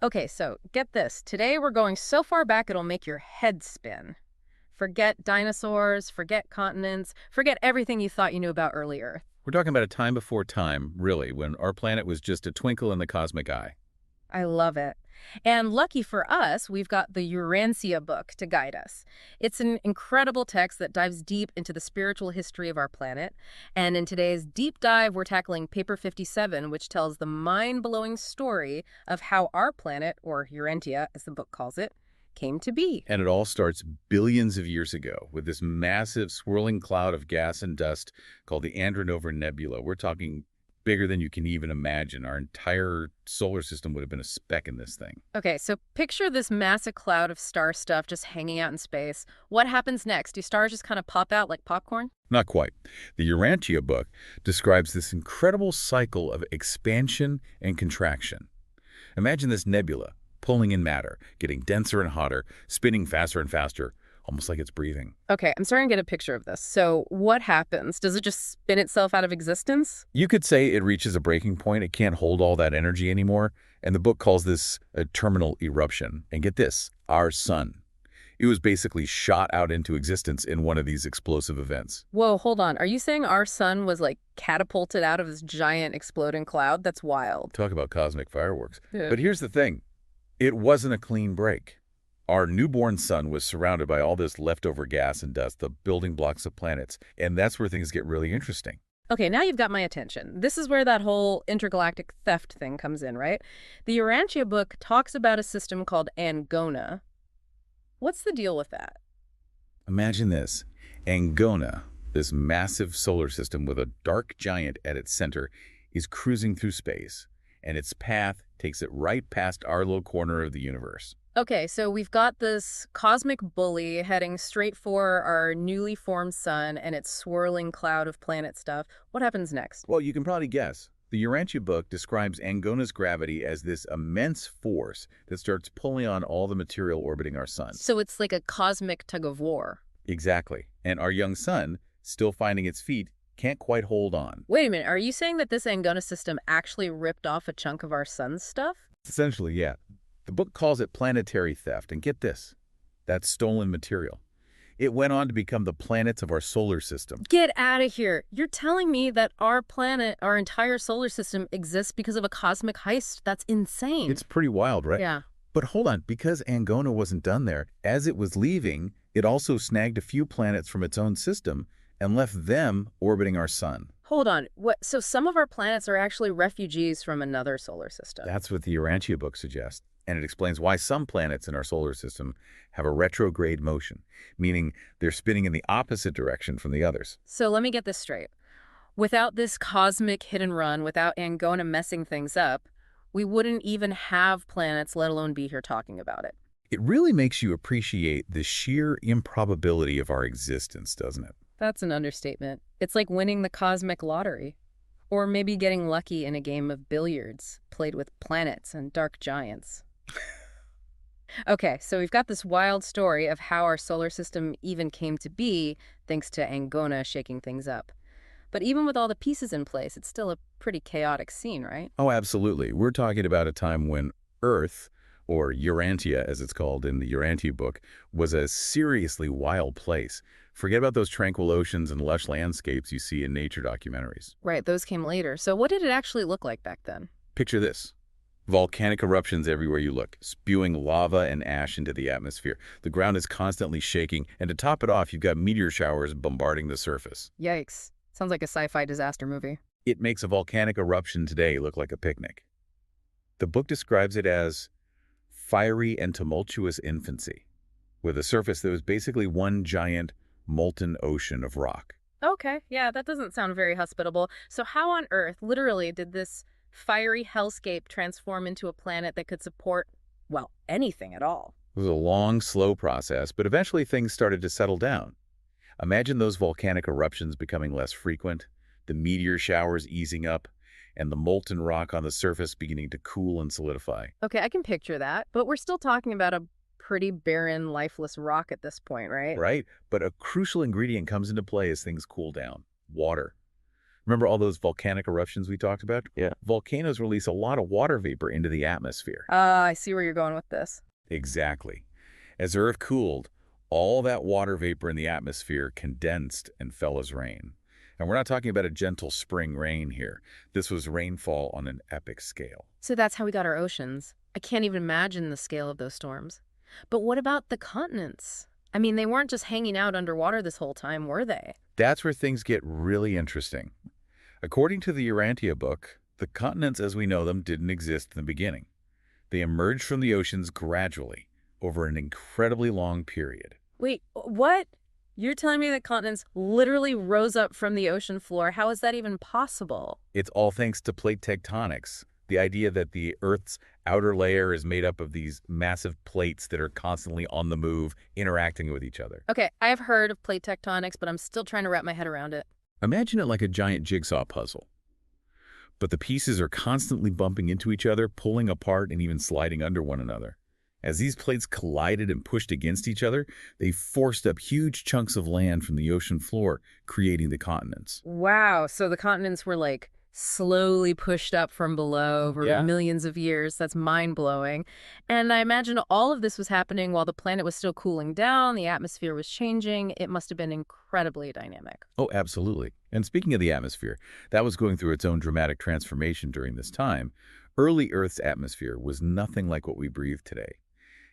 Okay, so get this. Today we're going so far back it'll make your head spin. Forget dinosaurs, forget continents, forget everything you thought you knew about early Earth. We're talking about a time before time, really, when our planet was just a twinkle in the cosmic eye. I love it. And lucky for us, we've got the Urantia book to guide us. It's an incredible text that dives deep into the spiritual history of our planet. And in today's deep dive, we're tackling paper 57, which tells the mind-blowing story of how our planet, or Urantia, as the book calls it, came to be. And it all starts billions of years ago with this massive swirling cloud of gas and dust called the Andronova Nebula. We're talking bigger than you can even imagine. Our entire solar system would have been a speck in this thing. Okay, so picture this massive cloud of star stuff just hanging out in space. What happens next? Do stars just kind of pop out like popcorn? Not quite. The Urantia book describes this incredible cycle of expansion and contraction. Imagine this nebula pulling in matter, getting denser and hotter, spinning faster and faster, almost like it's breathing. Okay, I'm starting to get a picture of this. So what happens? Does it just spin itself out of existence? You could say it reaches a breaking point. It can't hold all that energy anymore. And the book calls this a terminal eruption. And get this, our sun. It was basically shot out into existence in one of these explosive events. Whoa, hold on. Are you saying our sun was like catapulted out of this giant exploding cloud? That's wild. Talk about cosmic fireworks. Yeah. But here's the thing. It wasn't a clean break. Our newborn sun was surrounded by all this leftover gas and dust, the building blocks of planets. And that's where things get really interesting. Okay, now you've got my attention. This is where that whole intergalactic theft thing comes in, right? The Urantia book talks about a system called Angona. What's the deal with that? Imagine this. Angona, this massive solar system with a dark giant at its center, is cruising through space, and its path takes it right past our little corner of the universe. Okay, so we've got this cosmic bully heading straight for our newly formed sun and its swirling cloud of planet stuff. What happens next? Well, you can probably guess. The Urantia book describes Angona's gravity as this immense force that starts pulling on all the material orbiting our sun. So it's like a cosmic tug of war. Exactly. And our young sun, still finding its feet, can't quite hold on. Wait a minute, are you saying that this Angona system actually ripped off a chunk of our sun's stuff? Essentially, yeah. The book calls it planetary theft, and get this, that's stolen material. It went on to become the planets of our solar system. Get out of here. You're telling me that our planet, our entire solar system exists because of a cosmic heist? That's insane. It's pretty wild, right? Yeah. But hold on, because Angona wasn't done there, as it was leaving, it also snagged a few planets from its own system and left them orbiting our sun. Hold on. What? So some of our planets are actually refugees from another solar system. That's what the Urantia book suggests. And it explains why some planets in our solar system have a retrograde motion, meaning they're spinning in the opposite direction from the others. So let me get this straight. Without this cosmic hit and run, without Angona messing things up, we wouldn't even have planets, let alone be here talking about it. It really makes you appreciate the sheer improbability of our existence, doesn't it? That's an understatement. It's like winning the cosmic lottery. Or maybe getting lucky in a game of billiards, played with planets and dark giants. Okay, so we've got this wild story of how our solar system even came to be, thanks to Angona shaking things up. But even with all the pieces in place, it's still a pretty chaotic scene, right? Oh, absolutely. We're talking about a time when Earth, or Urantia as it's called in the Urantia book, was a seriously wild place. Forget about those tranquil oceans and lush landscapes you see in nature documentaries. Right, those came later. So what did it actually look like back then? Picture this. Volcanic eruptions everywhere you look, spewing lava and ash into the atmosphere. The ground is constantly shaking, and to top it off, you've got meteor showers bombarding the surface. Yikes. Sounds like a sci-fi disaster movie. It makes a volcanic eruption today look like a picnic. The book describes it as fiery and tumultuous infancy, with a surface that was basically one giant molten ocean of rock. Okay, yeah, that doesn't sound very hospitable. So how on earth, literally, did this fiery hellscape transform into a planet that could support, well, anything at all? It was a long, slow process, but eventually things started to settle down. Imagine those volcanic eruptions becoming less frequent, the meteor showers easing up, and the molten rock on the surface beginning to cool and solidify. Okay, I can picture that, but we're still talking about a pretty barren, lifeless rock at this point, right? Right? But a crucial ingredient comes into play as things cool down: water. Remember all those volcanic eruptions we talked about? Yeah. Volcanoes release a lot of water vapor into the atmosphere. I see where you're going with this. Exactly. As the Earth cooled, all that water vapor in the atmosphere condensed and fell as rain. And we're not talking about a gentle spring rain here. This was rainfall on an epic scale. So that's how we got our oceans. I can't even imagine the scale of those storms. But what about the continents? I mean, they weren't just hanging out underwater this whole time, were they? That's where things get really interesting. According to the Urantia book, the continents as we know them didn't exist in the beginning. They emerged from the oceans gradually, over an incredibly long period. Wait, what? You're telling me that continents literally rose up from the ocean floor? How is that even possible? It's all thanks to plate tectonics, the idea that the Earth's outer layer is made up of these massive plates that are constantly on the move, interacting with each other. Okay, I've heard of plate tectonics, but I'm still trying to wrap my head around it. Imagine it like a giant jigsaw puzzle. But the pieces are constantly bumping into each other, pulling apart, and even sliding under one another. As these plates collided and pushed against each other, they forced up huge chunks of land from the ocean floor, creating the continents. Wow, so the continents were like slowly pushed up from below over millions of years. That's mind-blowing. And I imagine all of this was happening while the planet was still cooling down, the atmosphere was changing. It must have been incredibly dynamic. Oh, absolutely. And speaking of the atmosphere, that was going through its own dramatic transformation during this time. Early Earth's atmosphere was nothing like what we breathe today.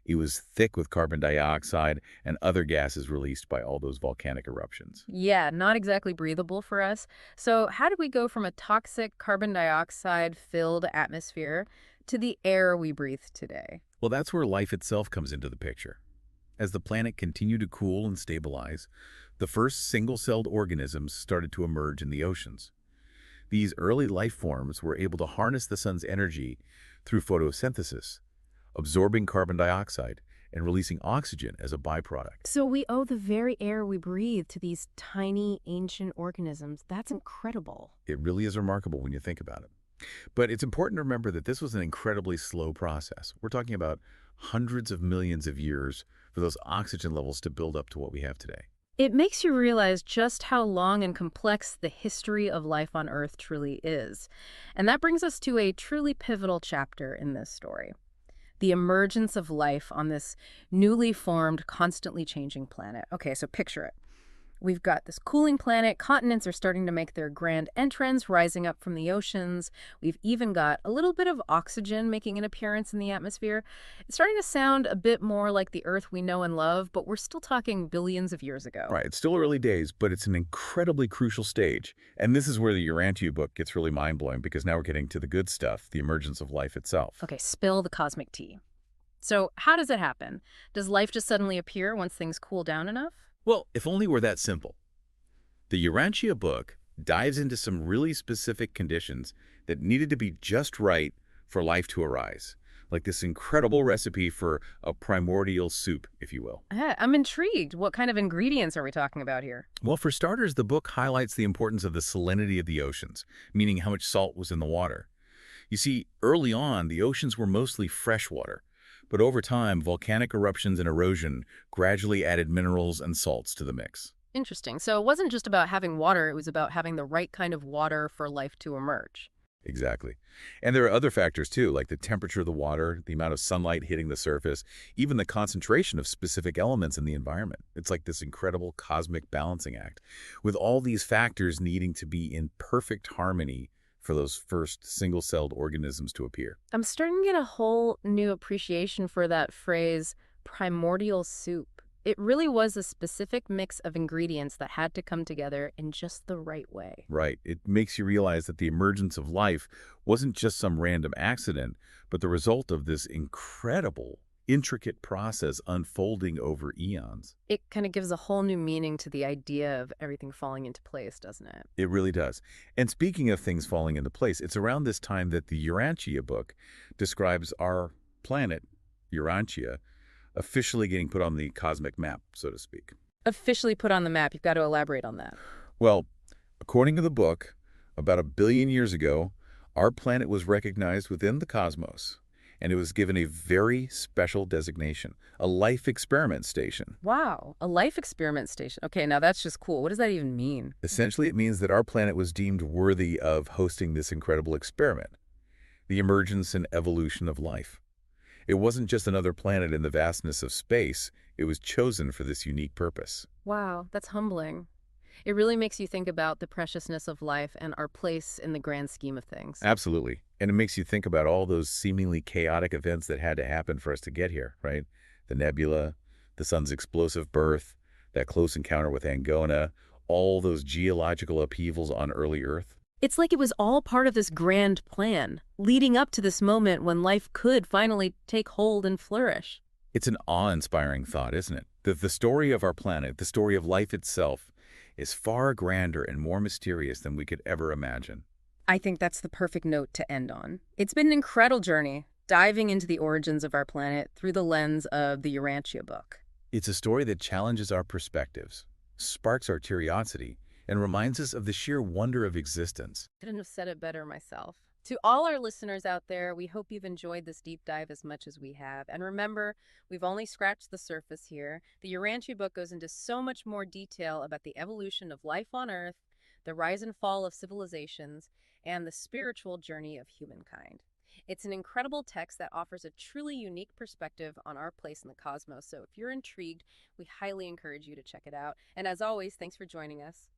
It was thick with carbon dioxide and other gases released by all those volcanic eruptions. Yeah, not exactly breathable for us. So how did we go from a toxic carbon dioxide-filled atmosphere to the air we breathe today? Well, that's where life itself comes into the picture. As the planet continued to cool and stabilize, the first single-celled organisms started to emerge in the oceans. These early life forms were able to harness the sun's energy through photosynthesis, absorbing carbon dioxide and releasing oxygen as a byproduct. So we owe the very air we breathe to these tiny, ancient organisms. That's incredible. It really is remarkable when you think about it. But it's important to remember that this was an incredibly slow process. We're talking about hundreds of millions of years for those oxygen levels to build up to what we have today. It makes you realize just how long and complex the history of life on Earth truly is. And that brings us to a truly pivotal chapter in this story. The emergence of life on this newly formed, constantly changing planet. Okay, so picture it. We've got this cooling planet. Continents are starting to make their grand entrance, rising up from the oceans. We've even got a little bit of oxygen making an appearance in the atmosphere. It's starting to sound a bit more like the Earth we know and love, but we're still talking billions of years ago. Right, it's still early days, but it's an incredibly crucial stage. And this is where the Urantia book gets really mind-blowing, because now we're getting to the good stuff, the emergence of life itself. Okay, spill the cosmic tea. So how does it happen? Does life just suddenly appear once things cool down enough? Well, if only were that simple. The Urantia book dives into some really specific conditions that needed to be just right for life to arise, like this incredible recipe for a primordial soup, if you will. I'm intrigued. What kind of ingredients are we talking about here? Well, for starters, the book highlights the importance of the salinity of the oceans, meaning how much salt was in the water. You see, early on, the oceans were mostly freshwater. But over time, volcanic eruptions and erosion gradually added minerals and salts to the mix. Interesting. So it wasn't just about having water, it was about having the right kind of water for life to emerge. Exactly. And there are other factors too, like the temperature of the water, the amount of sunlight hitting the surface, even the concentration of specific elements in the environment. It's like this incredible cosmic balancing act, with all these factors needing to be in perfect harmony for those first single-celled organisms to appear. I'm starting to get a whole new appreciation for that phrase, primordial soup. It really was a specific mix of ingredients that had to come together in just the right way. Right. It makes you realize that the emergence of life wasn't just some random accident, but the result of this incredible, intricate process unfolding over eons. It kind of gives a whole new meaning to the idea of everything falling into place, doesn't it? It really does. And speaking of things falling into place, it's around this time that the Urantia book describes our planet, Urantia, officially getting put on the cosmic map, so to speak. Officially put on the map. You've got to elaborate on that. Well, according to the book, about 1 billion years ago, our planet was recognized within the cosmos. and it was given a very special designation, a life experiment station. Wow, a life experiment station. Okay, now that's just cool. What does that even mean? Essentially, it means that our planet was deemed worthy of hosting this incredible experiment, the emergence and evolution of life. It wasn't just another planet in the vastness of space, it was chosen for this unique purpose. Wow, that's humbling. It really makes you think about the preciousness of life and our place in the grand scheme of things. Absolutely. And it makes you think about all those seemingly chaotic events that had to happen for us to get here, right? The nebula, the sun's explosive birth, that close encounter with Angona, all those geological upheavals on early Earth. It's like it was all part of this grand plan, leading up to this moment when life could finally take hold and flourish. It's an awe-inspiring thought, isn't it? That the story of our planet, the story of life itself, is far grander and more mysterious than we could ever imagine. I think that's the perfect note to end on. It's been an incredible journey, diving into the origins of our planet through the lens of the Urantia book. It's a story that challenges our perspectives, sparks our curiosity, and reminds us of the sheer wonder of existence. Couldn't have said it better myself. To all our listeners out there, we hope you've enjoyed this deep dive as much as we have. And remember, we've only scratched the surface here. The Urantia book goes into so much more detail about the evolution of life on Earth, the rise and fall of civilizations, and the spiritual journey of humankind. It's an incredible text that offers a truly unique perspective on our place in the cosmos. So if you're intrigued, we highly encourage you to check it out. And as always, thanks for joining us.